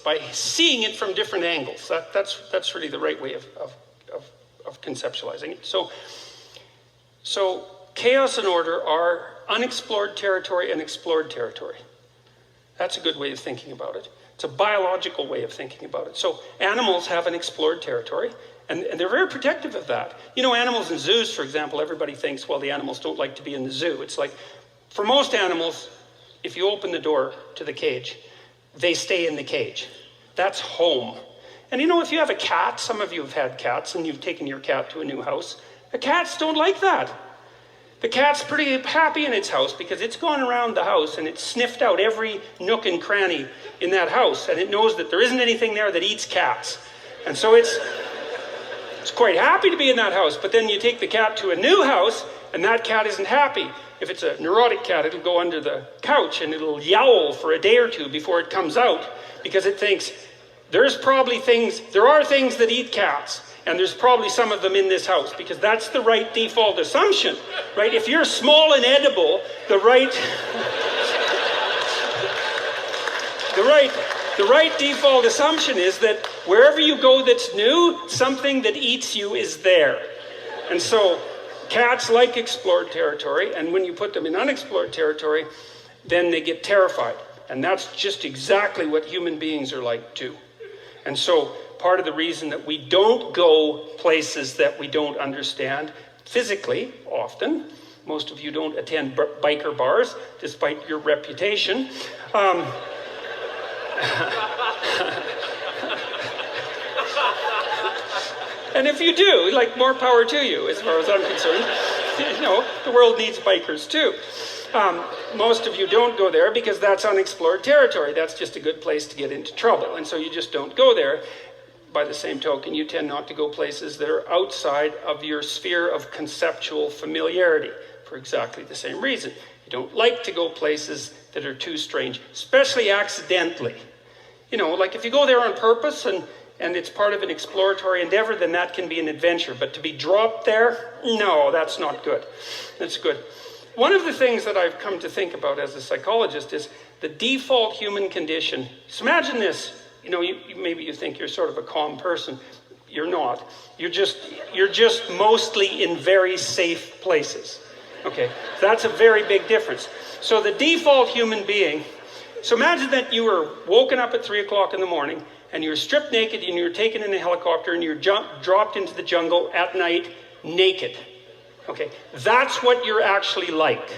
by seeing it from different angles. That's really the right way of conceptualizing it. So chaos and order are unexplored territory and explored territory. That's a good way of thinking about it. It's a biological way of thinking about it. So animals have an explored territory, and they're very protective of that. You know, animals in zoos, for example, everybody thinks, well, the animals don't like to be in the zoo. It's like, for most animals, if you open the door to the cage, they stay in the cage. That's home. And you know, if you have a cat, some of you have had cats, and you've taken your cat to a new house, the cats don't like that. The cat's pretty happy in its house because it's gone around the house and it's sniffed out every nook and cranny in that house, and it knows that there isn't anything there that eats cats. And so it's quite happy to be in that house. But then you take the cat to a new house and that cat isn't happy. If it's a neurotic cat, it'll go under the couch and it'll yowl for a day or two before it comes out, because it thinks there are things that eat cats. And there's probably some of them in this house, because that's the right default assumption, right? If you're small and edible, the right default assumption is that wherever you go that's new, something that eats you is there. And so cats like explored territory, and when you put them in unexplored territory, then they get terrified. And that's just exactly what human beings are like too. And so part of the reason that we don't go places that we don't understand physically, often, most of you don't attend biker bars, despite your reputation. And if you do, like, more power to you, as far as I'm concerned. You know, the world needs bikers too. Most of you don't go there because that's unexplored territory. That's just a good place to get into trouble. And so you just don't go there. By the same token, you tend not to go places that are outside of your sphere of conceptual familiarity for exactly the same reason. You don't like to go places that are too strange, especially accidentally. You know, like if you go there on purpose and it's part of an exploratory endeavor, then that can be an adventure. But to be dropped there, no, that's not good. That's good. One of the things that I've come to think about as a psychologist is the default human condition. So imagine this. You know, maybe you think you're sort of a calm person. You're not. You're just mostly in very safe places. Okay, that's a very big difference. So the default human being, so imagine that you were woken up at 3 o'clock in the morning and you're stripped naked and you're taken in a helicopter and you're dropped into the jungle at night naked. Okay, that's what you're actually like.